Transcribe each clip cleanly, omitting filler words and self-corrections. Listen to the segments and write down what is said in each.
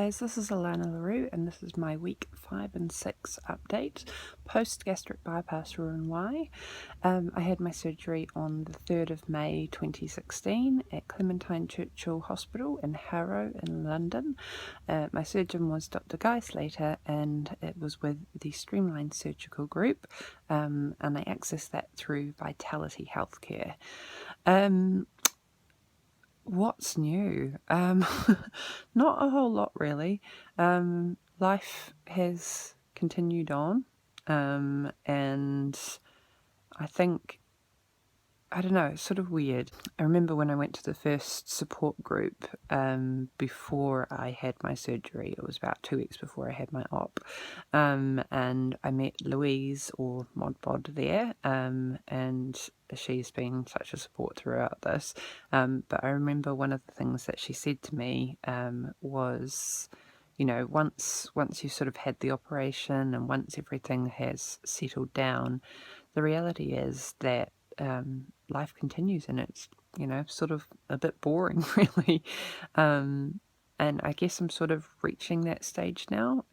guys, this is Alana LaRue and this is my week 5 and 6 update post gastric bypass RNY. I had my surgery on the 3rd of May 2016 at Clementine Churchill Hospital in Harrow in London. My surgeon was Dr. Guy Slater and it was with the Streamline surgical group, and I accessed that through Vitality Healthcare. What's new? Not a whole lot really. Life has continued on, and I think, I don't know, it's sort of weird. I remember when I went to the first support group before I had my surgery. It was about 2 weeks before I had my op, and I met Louise, or Mod Bod, there, and she's been such a support throughout this. But I remember one of the things that she said to me was, you know, once you sort of had the operation and once everything has settled down, the reality is that life continues, and it's, you know, sort of a bit boring really. And I guess I'm sort of reaching that stage now.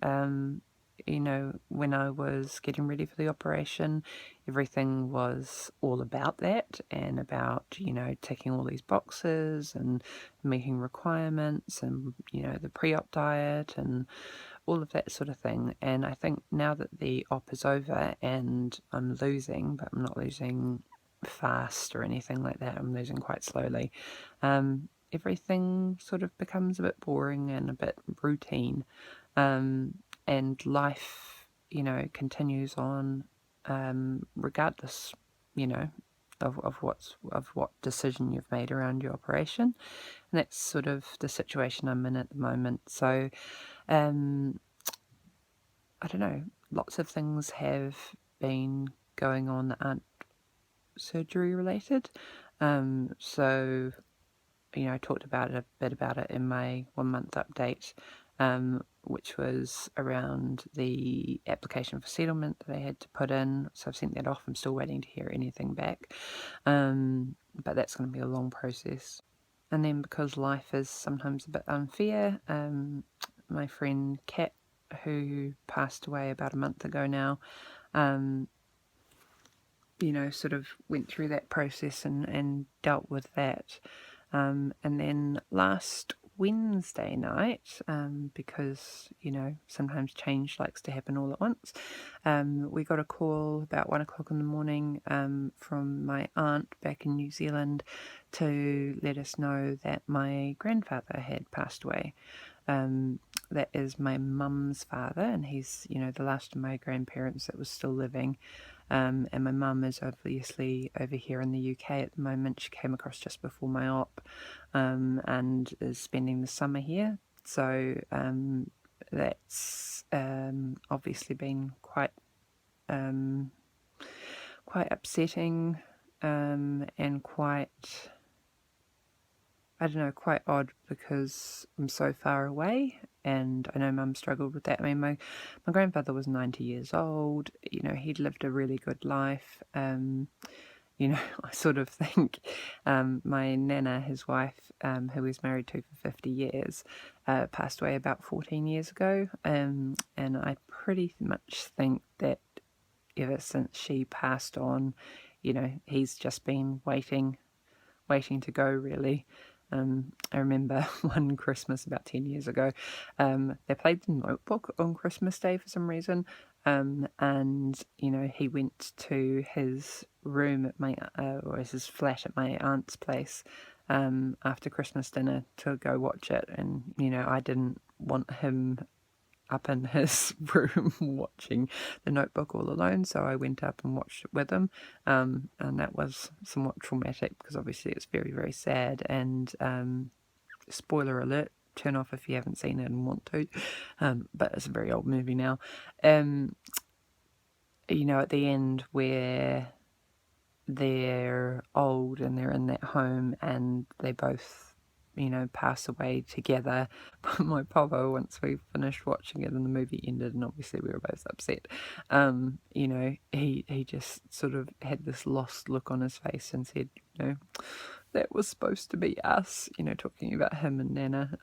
You know, when I was getting ready for the operation, everything was all about that and about, you know, ticking all these boxes and meeting requirements and, you know, the pre-op diet and all of that sort of thing. And I think now that the op is over and I'm losing, but I'm not losing fast or anything like that, I'm losing quite slowly, everything sort of becomes a bit boring and a bit routine, and life, you know, continues on, regardless, you know, of what decision you've made around your operation. And that's sort of the situation I'm in at the moment. So I don't know, lots of things have been going on that aren't surgery related. So, you know, I talked about it a bit about it in my 1 month update, which was around the application for settlement that I had to put in. So I've sent that off. I'm still waiting to hear anything back, but that's going to be a long process. And then, because life is sometimes a bit unfair, my friend Kat, who passed away about a month ago now, you know, sort of went through that process and dealt with that. And then last Wednesday night, because, you know, sometimes change likes to happen all at once, we got a call about 1 o'clock in the morning from my aunt back in New Zealand to let us know that my grandfather had passed away. That is my mum's father, and he's, you know, the last of my grandparents that was still living. And my mum is obviously over here in the UK at the moment. She came across just before my op, and is spending the summer here. So that's obviously been quite upsetting, and quite, I don't know, quite odd, because I'm so far away, and I know Mum struggled with that. I mean, my grandfather was 90 years old, you know, he'd lived a really good life. You know, I sort of think my nana, his wife, who he's married to for 50 years, passed away about 14 years ago, and I pretty much think that ever since she passed on, you know, he's just been waiting to go, really. I remember one Christmas about 10 years ago, they played The Notebook on Christmas Day for some reason, and, you know, he went to his room at my, or his flat at my aunt's place, after Christmas dinner to go watch it, and, you know, I didn't want him up in his room watching The Notebook all alone, so I went up and watched it with him, and that was somewhat traumatic, because obviously it's very, very sad, and spoiler alert, turn off if you haven't seen it and want to, but it's a very old movie now. You know, at the end where they're old and they're in that home and they both, you know, pass away together. My povo, once we finished watching it and the movie ended, and obviously we were both upset, you know, he just sort of had this lost look on his face and said, you know, that was supposed to be us, you know, talking about him and Nana.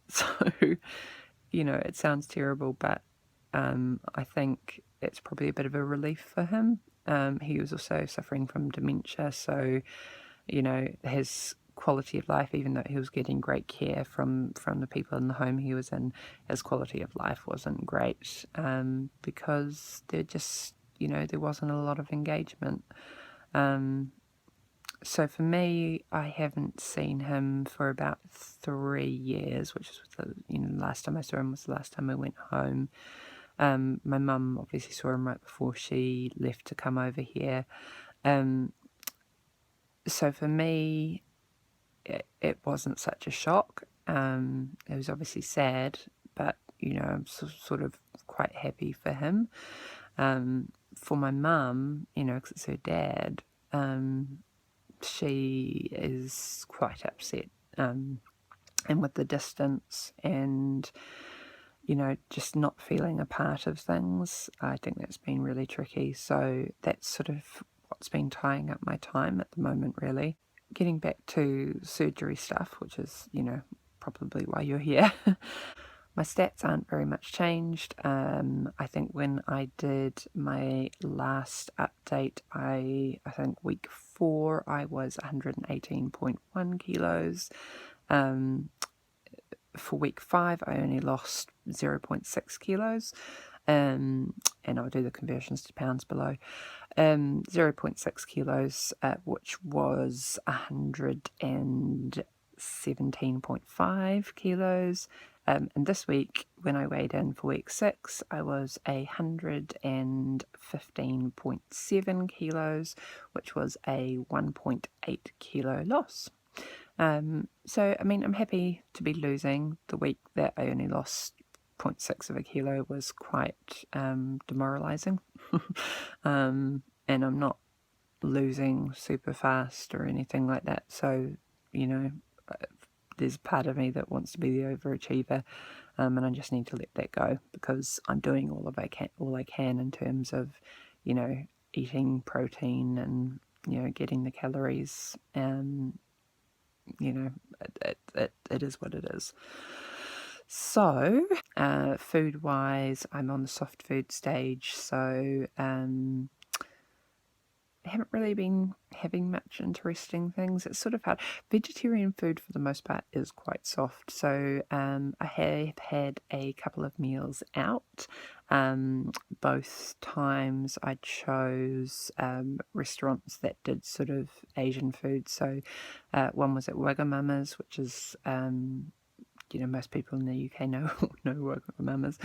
So it sounds terrible, but I think it's probably a bit of a relief for him. He was also suffering from dementia, so his quality of life, even though he was getting great care from the people in the home he was in, his quality of life wasn't great, because there wasn't a lot of engagement. So for me, I haven't seen him for about 3 years, which is the last time I saw him was the last time I went home. My mum obviously saw him right before she left to come over here. So for me, it wasn't such a shock. It was obviously sad, but I'm sort of quite happy for him. For my mum, because it's her dad, she is quite upset, and with the distance and just not feeling a part of things, I think that's been really tricky. So that's sort of what's been tying up my time at the moment, really. Getting back to surgery stuff, which is probably why you're here. My stats aren't very much changed. I think when I did my last update, I think week 4, I was 118.1 kilos. For week 5, I only lost 0.6 kilos. And I'll do the conversions to pounds below. 0.6 kilos, which was 117.5 kilos. And this week, when I weighed in for week 6, I was 115.7 kilos, which was a 1.8 kilo loss. So, I mean, I'm happy to be losing. The week that I only lost 0.6 of a kilo was quite demoralizing. And I'm not losing super fast or anything like that. So, there's part of me that wants to be the overachiever, and I just need to let that go, because I'm doing all I can in terms of, eating protein and, getting the calories, and, it is what it is. So, food-wise, I'm on the soft food stage, so I haven't really been having much interesting things. It's sort of hard. Vegetarian food, for the most part, is quite soft. So I have had a couple of meals out. Both times I chose restaurants that did sort of Asian food. So one was at Wagamama's, which is... most people in the UK know Wagamama's.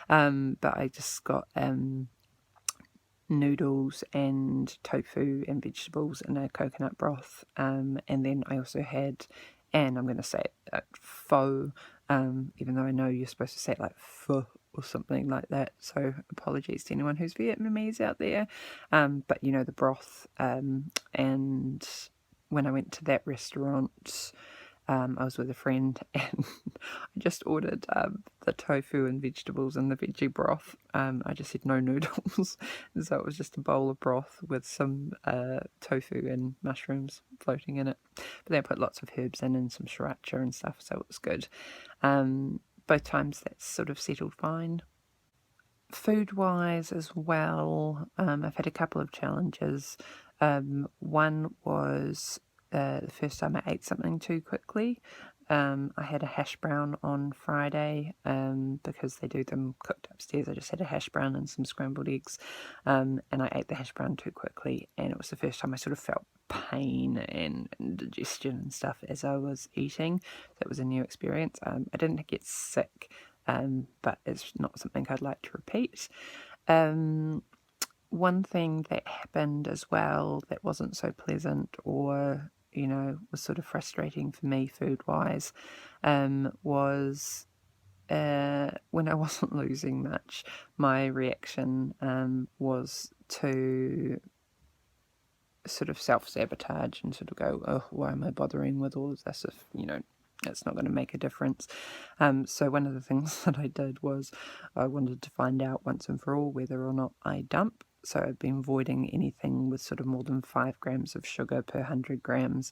But I just got... noodles and tofu and vegetables in a coconut broth, and then I also had, and I'm going to say it, pho, even though I know you're supposed to say it like pho or something like that, so apologies to anyone who's Vietnamese out there, but the broth, and when I went to that restaurant, I was with a friend, and I just ordered the tofu and vegetables and the veggie broth. I just said no noodles, so it was just a bowl of broth with some tofu and mushrooms floating in it. But then I put lots of herbs in and some sriracha and stuff, so it was good. Both times that's sort of settled fine. Food-wise as well, I've had a couple of challenges. One was... the first time I ate something too quickly. I had a hash brown on Friday, because they do them cooked upstairs. I just had a hash brown and some scrambled eggs, and I ate the hash brown too quickly, and it was the first time I sort of felt pain and indigestion and stuff as I was eating. That was a new experience. I didn't get sick, but it's not something I'd like to repeat. One thing that happened as well that wasn't so pleasant, or was sort of frustrating for me food-wise, was when I wasn't losing much, my reaction was to sort of self-sabotage and sort of go, oh, why am I bothering with all of this if, it's not going to make a difference. So one of the things that I did was I wanted to find out once and for all whether or not I dump. So I've been avoiding anything with sort of more than 5 grams of sugar per 100 grams.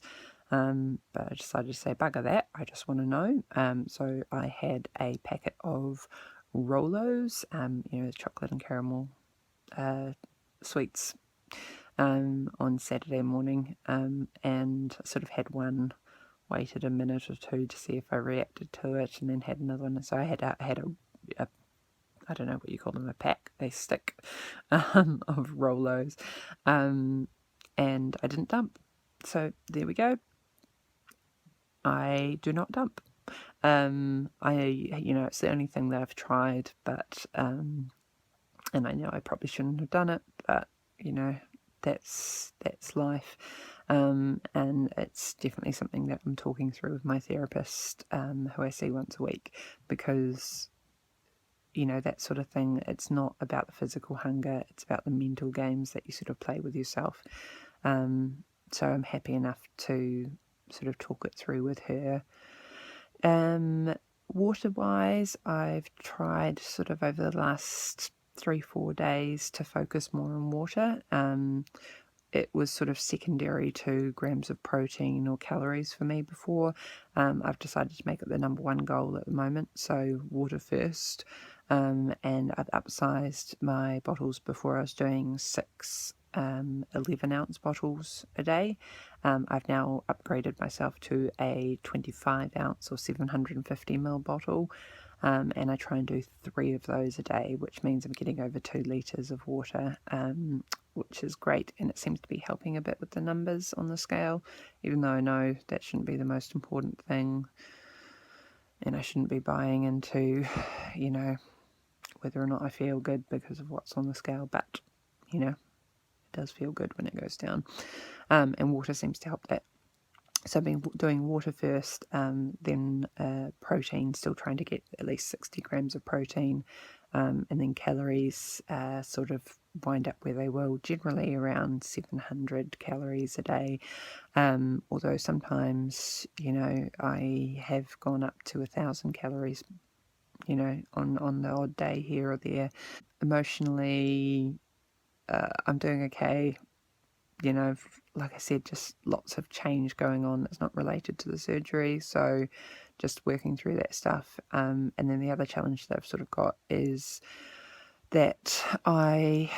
but I decided to say, bugger that, I just want to know. So I had a packet of Rolos, chocolate and caramel sweets, on Saturday morning, and sort of had one, waited a minute or two to see if I reacted to it, and then had another one. So I had a I don't know what you call them, a stick of Rolos, and I didn't dump. So there we go. I do not dump. It's the only thing that I've tried, but and I know I probably shouldn't have done it, but that's life. And it's definitely something that I'm talking through with my therapist, who I see once a week, because that sort of thing, it's not about the physical hunger, it's about the mental games that you sort of play with yourself. So I'm happy enough to sort of talk it through with her. Water-wise, I've tried sort of over the last 3-4 days to focus more on water. It was sort of secondary to grams of protein or calories for me before. I've decided to make it the number one goal at the moment, so water first. And I've upsized my bottles. Before I was doing 6 11-ounce bottles a day. I've now upgraded myself to a 25-ounce or 750ml bottle, and I try and do 3 of those a day, which means I'm getting over 2 litres of water, which is great, and it seems to be helping a bit with the numbers on the scale, even though I know that shouldn't be the most important thing, and I shouldn't be buying into, whether or not I feel good because of what's on the scale, but, it does feel good when it goes down, and water seems to help that. So I've been doing water first, then protein, still trying to get at least 60 grams of protein, and then calories sort of wind up where they will, generally around 700 calories a day, although sometimes, I have gone up to 1,000 calories, on the odd day here or there. Emotionally, I'm doing okay. Like I said, just lots of change going on that's not related to the surgery, so just working through that stuff. And then the other challenge that I've sort of got is that I'm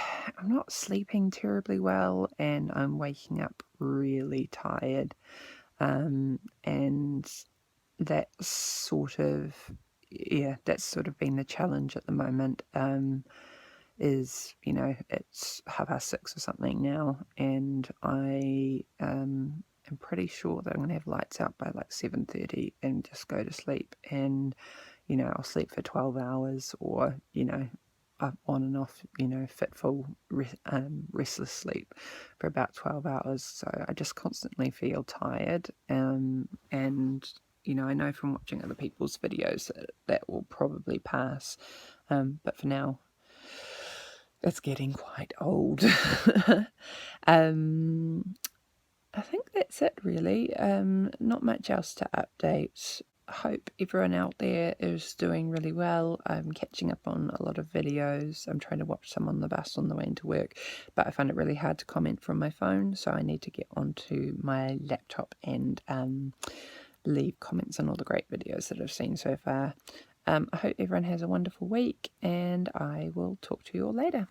not sleeping terribly well, and I'm waking up really tired. And that's sort of been the challenge at the moment. Is, it's 6:30 or something now, and I am pretty sure that I'm going to have lights out by like 7:30 and just go to sleep, and, I'll sleep for 12 hours or, on and off, fitful, restless sleep for about 12 hours. So I just constantly feel tired, and, I know from watching other people's videos that will probably pass, but for now, it's getting quite old. I think that's it really. Not much else to update. I hope everyone out there is doing really well. I'm catching up on a lot of videos. I'm trying to watch some on the bus on the way into work, but I find it really hard to comment from my phone, so I need to get onto my laptop and leave comments on all the great videos that I've seen so far. I hope everyone has a wonderful week, and I will talk to you all later.